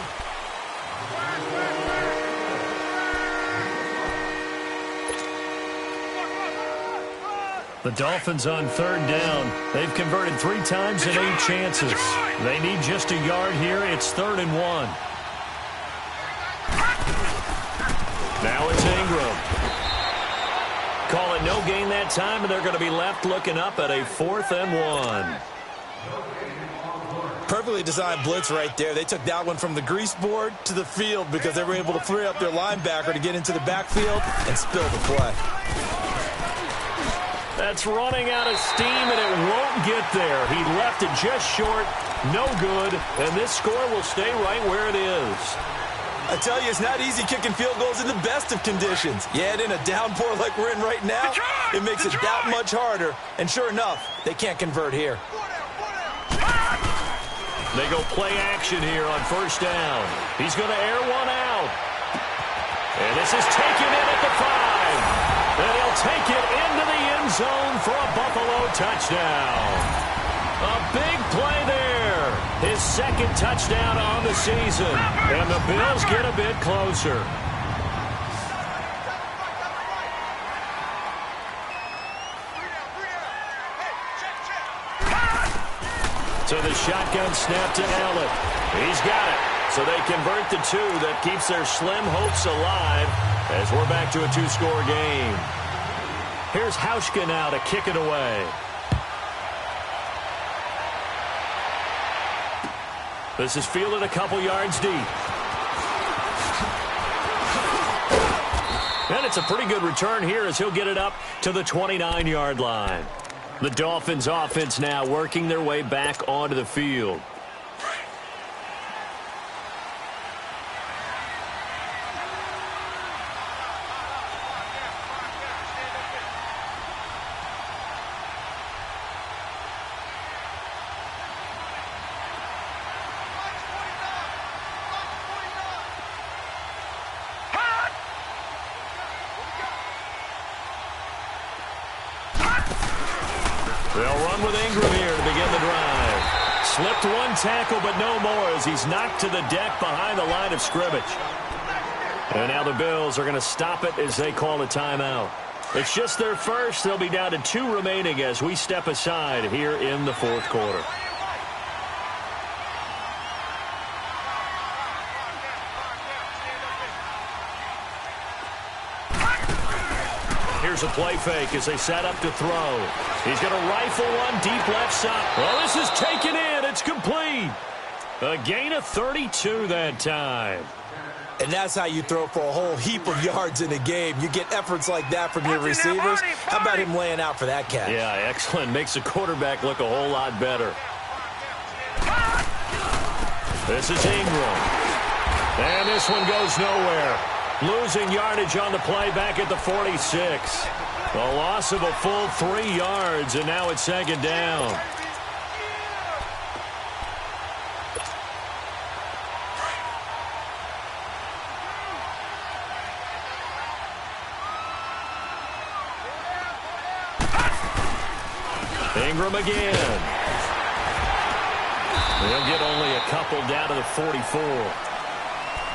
The Dolphins on 3rd down. They've converted 3 times in 8 chances. They need just a yard here. It's 3rd and 1. Now it's Ingram. Call it no gain that time, and they're going to be left looking up at a 4th and 1.
Perfectly designed blitz right there. They took that one from the grease board to the field because they were able to free up their linebacker to get into the backfield and spill the play.
That's running out of steam, and it won't get there. He left it just short, no good, and this score will stay right where it is.
I tell you, it's not easy kicking field goals in the best of conditions. You add in a downpour like we're in right now, it makes it that much harder. And sure enough, they can't convert here.
They go play action here on 1st down. He's going to air one out. And this is taken in at the 5. And he'll take it into the end zone for a Buffalo touchdown. A big play there. His 2nd touchdown on the season. And the Bills get a bit closer. So the shotgun shotgun snap to Allen. He's got it. So they convert the two. That keeps their slim hopes alive as we're back to a two-score game. Here's Hauschka now to kick it away. This is fielded a couple yards deep. And it's a pretty good return here as he'll get it up to the 29-yard line. The Dolphins offense now working their way back onto the field. They'll run with Ingram here to begin the drive. Slipped one tackle, but no more as he's knocked to the deck behind the line of scrimmage. And now the Bills are going to stop it as they call a timeout. It's just their first. They'll be down to 2 remaining as we step aside here in the fourth quarter. Here's a play fake as they set up to throw. He's going to rifle one deep left side. Well, this is taken in. It's complete. A gain of 32 that time.
And that's how you throw for a whole heap of yards in a game. You get efforts like that from your receivers. How about him laying out for that catch?
Yeah, excellent. Makes the quarterback look a whole lot better. This is Ingram. And this one goes nowhere. Losing yardage on the play back at the 46. A loss of a full 3 yards, and now it's second down. Ingram again. They'll get only a couple down to the 44.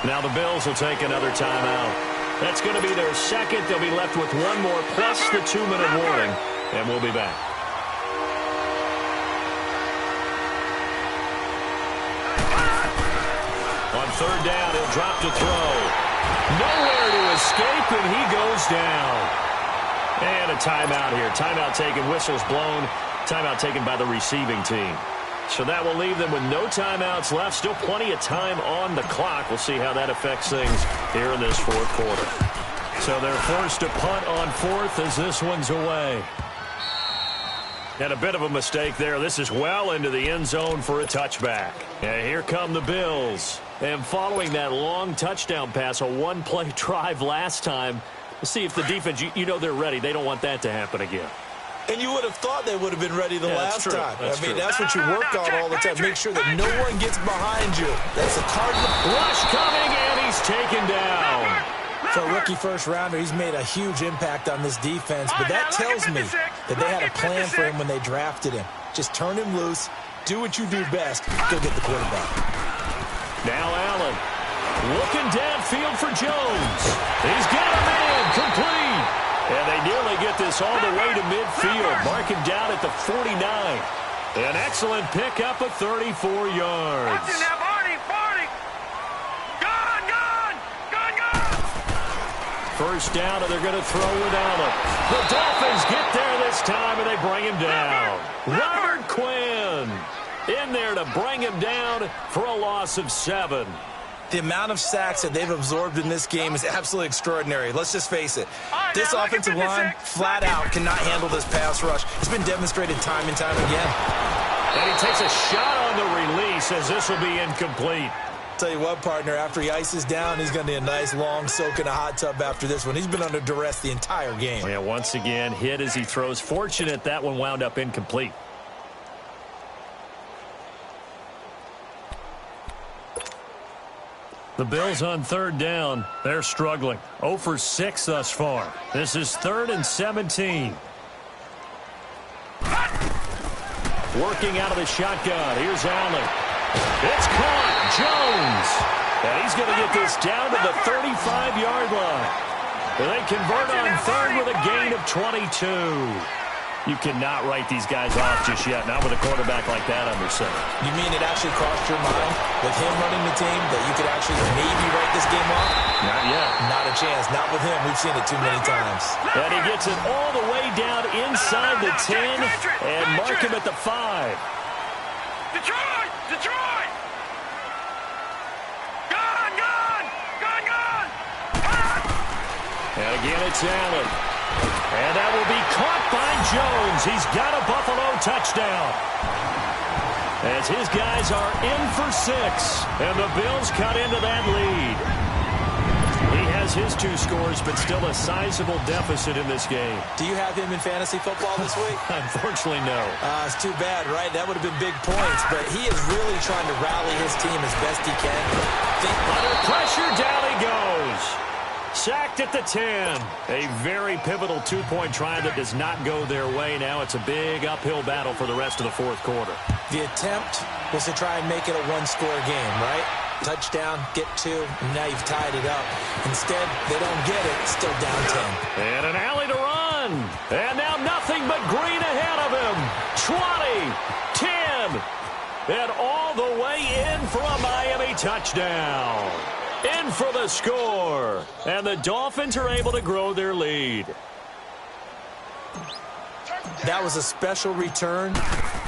Now the Bills will take another timeout. That's going to be their second. They'll be left with one more plus the 2-minute warning, and we'll be back. On third down, he'll drop to throw. Nowhere to escape, and he goes down. And a timeout here. Timeout taken, whistles blown. Timeout taken by the receiving team. So that will leave them with no timeouts left. Still plenty of time on the clock. We'll see how that affects things here in this fourth quarter. So they're forced to punt on fourth as this one's away. And a bit of a mistake there. This is well into the end zone for a touchback. And here come the Bills. And following that long touchdown pass, a one-play drive last time, we'll see if the defense, you know they're ready. They don't want that to happen again.
And you would have thought they would have been ready the last time.
That's true.
That's what you work on all the time. Make sure that no one gets behind you. That's a Cardinal.
Rush coming, and he's taken down.
For a rookie first-rounder, he's made a huge impact on this defense. But that tells me that they had a plan for him when they drafted him. Just turn him loose, do what you do best, go get the quarterback.
Now Allen looking downfield for Jones. He's got him in, complete. And they nearly get this all the way to midfield. Mark him down at the 49. An excellent pickup of 34 yards. First down, and they're going to throw with Allen. The Dolphins get there this time, and they bring him down. Robert Quinn in there to bring him down for a loss of 7.
The amount of sacks that they've absorbed in this game is absolutely extraordinary. Let's just face it. This offensive line, flat out, cannot handle this pass rush. It's been demonstrated time and time again.
And he takes a shot on the release as this will be incomplete.
Tell you what, partner, after he ices down, he's going to need a nice long soak in a hot tub after this one. He's been under duress the entire game.
Yeah, once again, hit as he throws. Fortunate that one wound up incomplete. The Bills on third down. They're struggling. 0 for 6 thus far. This is 3rd and 17. Working out of the shotgun. Here's Allen. It's caught. Jones. And he's going to get this down to the 35-yard line. They convert on third with a gain of 22. You cannot write these guys off just yet, not with a quarterback like that under center.
You mean it actually crossed your mind with him running the team that you could actually maybe write this game off?
Not yet.
Not a chance. Not with him. We've seen it too many times.
And he gets it all the way down inside the 10 and mark him at the 5.
Detroit! Detroit! Gone! Gone! Gone! Gone!
And again, it's Allen. And that will be caught by Jones. He's got a Buffalo touchdown. As his guys are in for 6. And the Bills cut into that lead. He has his 2 scores, but still a sizable deficit in this game.
Do you have him in fantasy football this week?
Unfortunately, no.
It's too bad, right? That would have been big points, but he is really trying to rally his team as best he can.
Under pressure, down he goes. Sacked at the 10. A very pivotal 2-point try that does not go their way. Now it's a big uphill battle for the rest of the 4th quarter.
The attempt was to try and make it a 1-score game, right? Touchdown, get 2, and now you've tied it up. Instead, they don't get it. Still down 10.
And an alley to run. And now nothing but green ahead of him. 20, 10, and all the way in for a Miami touchdown. In for the score. And the Dolphins are able to grow their lead.
That was a special return,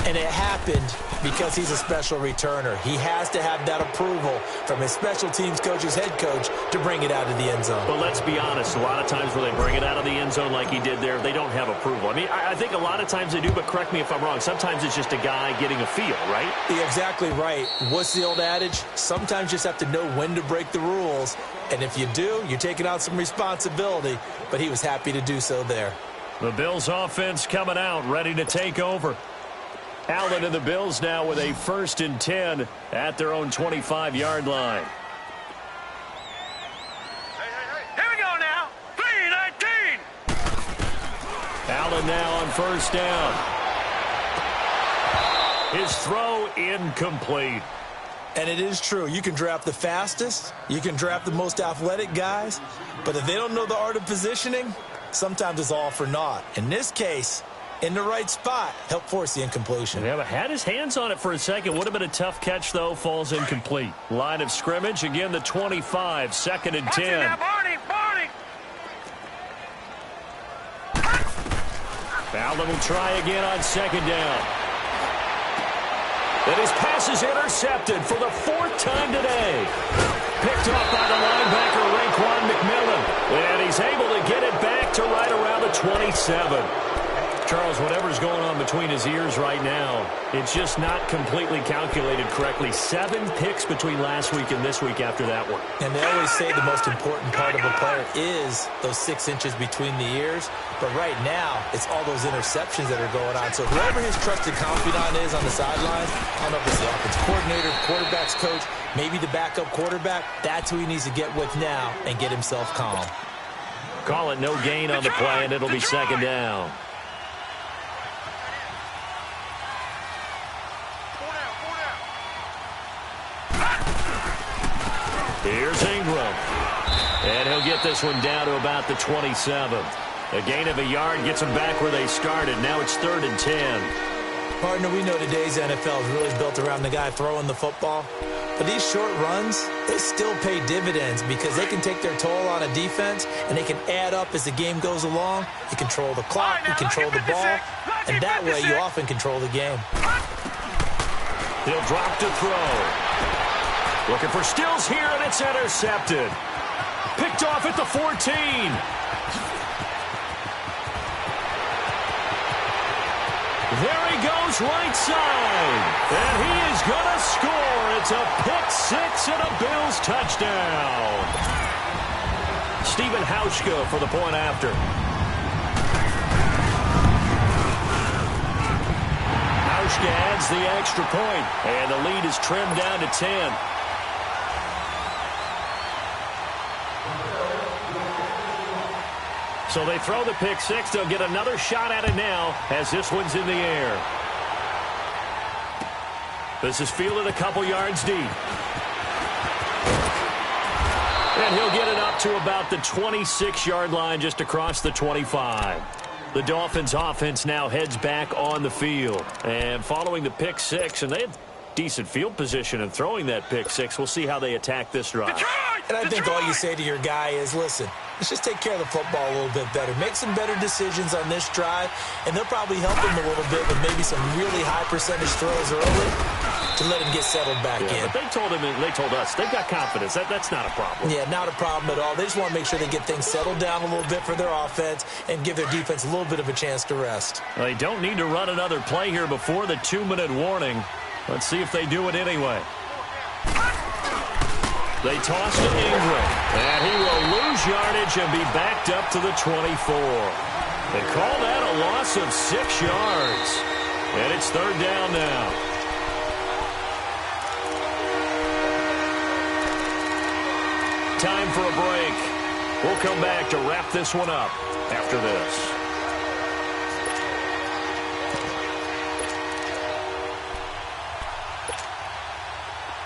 and it happened because he's a special returner. He has to have that approval from his special teams coach, his head coach, to bring it out of the end zone.
But let's be honest, a lot of times when they bring it out of the end zone like he did there, they don't have approval. I mean, I think a lot of times they do, but correct me if I'm wrong. Sometimes it's just a guy getting a feel, right?
You're exactly right. What's the old adage? Sometimes you just have to know when to break the rules, and if you do, you're taking on some responsibility, but he was happy to do so there.
The Bills offense coming out, ready to take over. Allen and the Bills now with a 1st and 10 at their own 25-yard line.
Here we go now. 3-19.
Allen now on 1st down. His throw incomplete.
And it is true. You can draft the fastest. You can draft the most athletic guys. But if they don't know the art of positioning, sometimes it's all for naught. In this case, in the right spot, helped force the incompletion.
Yeah, but had his hands on it for a second. Would have been a tough catch, though. Falls incomplete. Line of scrimmage, again, the 25, 2nd and 10.
Now, Barney, Barney.
Allen will try again on 2nd down. And his pass is intercepted for the 4th time today. Picked off by the linebacker, Raekwon McMillan. And he's able to get it back to right around the 27. Charles, whatever's going on between his ears right now, it's just not completely calculated correctly. 7 picks between last week and this week after that one.
And they always say the most important part of a player is those 6 inches between the ears. But right now, it's all those interceptions that are going on. So whoever his trusted confidant is on the sidelines, I don't know if it's the offensive coordinator, quarterback's coach, maybe the backup quarterback, that's who he needs to get with now and get himself calm.
Call it no gain on the play, and it'll be 2nd down. Here's Ingram. And he'll get this one down to about the 27. A gain of a yard gets them back where they started. Now it's 3rd and 10.
Partner, we know today's NFL is really built around the guy throwing the football. But these short runs, they still pay dividends because they can take their toll on a defense, and they can add up as the game goes along. You control the clock, you control the ball, and that way you often control the game.
He'll drop to throw. Looking for Stills here, and it's intercepted. Picked off at the 14. There he goes right side. And he is going to score. It's a pick-6 and a Bills touchdown. Stephen Hauschka for the point after. Hauschka adds the extra point, and the lead is trimmed down to 10. So they throw the pick-6. They'll get another shot at it now as this one's in the air. This is fielded a couple yards deep. And he'll get it up to about the 26-yard line just across the 25. The Dolphins offense now heads back on the field. And following the pick six, and they had decent field position in throwing that pick six. We'll see how they attack this drive.
And I think all you say to your guy is, listen, let's just take care of the football a little bit better. Make some better decisions on this drive, and they'll probably help him a little bit with maybe some really high percentage throws early to let him get settled back in.
But they told us they've got confidence. That's not a problem.
Yeah, not a problem at all. They just want to make sure they get things settled down a little bit for their offense and give their defense a little bit of a chance to rest.
Well, they don't need to run another play here before the 2-minute warning. Let's see if they do it anyway. They toss to Ingram, and he will lose yardage and be backed up to the 24. They call that a loss of 6 yards, and it's third down now. Time for a break. We'll come back to wrap this one up after this.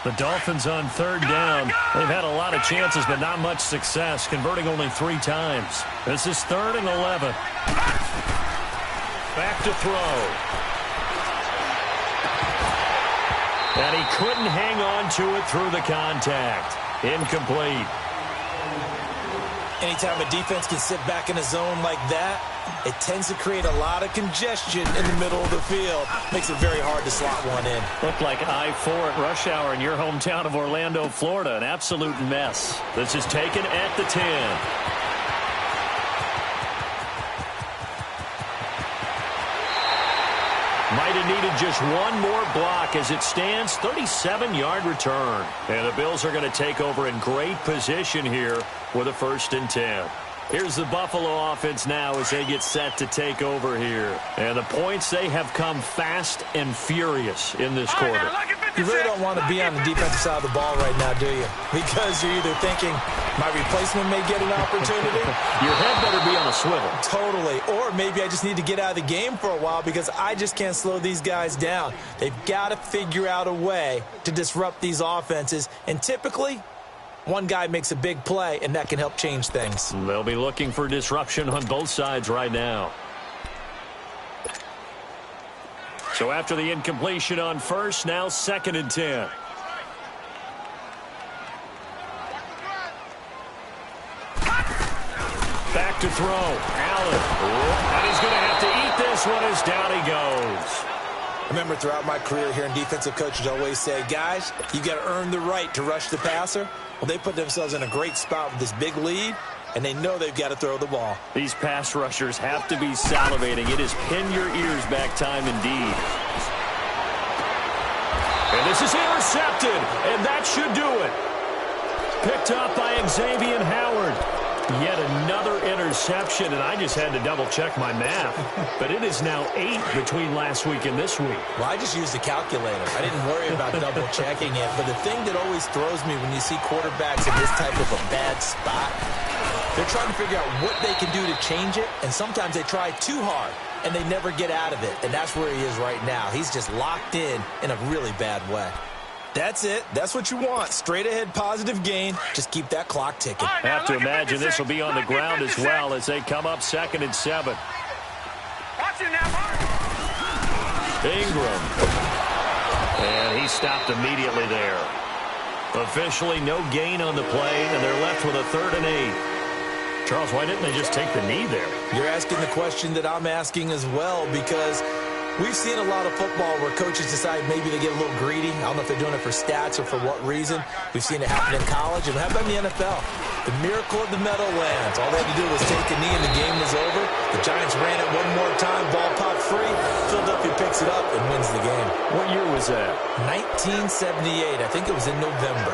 The Dolphins on third down. They've had a lot of chances, but not much success, converting only 3 times. This is 3rd and 11. Back to throw. And he couldn't hang on to it through the contact. Incomplete.
Anytime a defense can sit back in a zone like that, it tends to create a lot of congestion in the middle of the field. Makes it very hard to slot one in.
Looked like I-4 at rush hour in your hometown of Orlando, Florida. An absolute mess. This is taken at the 10. Might have needed just one more block as it stands. 37-yard return. And the Bills are going to take over in great position here with a 1st and 10. Here's the Buffalo offense now as they get set to take over here. And the points, they have come fast and furious in this quarter.
You really don't want to be on the defensive side of the ball right now, do you? Because you're either thinking, my replacement may get an opportunity.
Your head better be on a swivel.
Totally. Or maybe I just need to get out of the game for a while because I just can't slow these guys down. They've got to figure out a way to disrupt these offenses. And typically, one guy makes a big play, and that can help change things.
They'll be looking for disruption on both sides right now. So after the incompletion on first, now 2nd and 10. Back to throw. Allen. And he's going to have to eat this one as down he goes.
Remember, throughout my career here in defensive coaches always say, guys, you got to earn the right to rush the passer. Well, they put themselves in a great spot with this big lead, and they know they've got to throw the ball.
These pass rushers have to be salivating. It is pin your ears back time indeed. And this is intercepted, and that should do it. Picked up by Xavier Howard. Yet another interception, and I just had to double-check my math. But it is now 8 between last week and this week.
Well, I just used a calculator. I didn't worry about double-checking it. But the thing that always throws me when you see quarterbacks in this type of a bad spot, they're trying to figure out what they can do to change it, and sometimes they try too hard, and they never get out of it. And that's where he is right now. He's just locked in a really bad way. That's it. That's what you want. Straight ahead positive gain. Just keep that clock ticking.
I have to imagine this will be on the ground as well as they come up 2nd and 7.
Watch it now.
Ingram. And he stopped immediately there. Officially no gain on the play, and they're left with a 3rd and 8. Charles, why didn't they just take the knee there?
You're asking the question that I'm asking as well, because we've seen a lot of football where coaches decide maybe they get a little greedy. I don't know if they're doing it for stats or for what reason. We've seen it happen in college, and how about in the NFL? The miracle of the Meadowlands. All they had to do was take a knee, and the game was over. The Giants ran it one more time. Ball popped free. Philadelphia picks it up and wins the game.
What year was that?
1978. I think it was in November.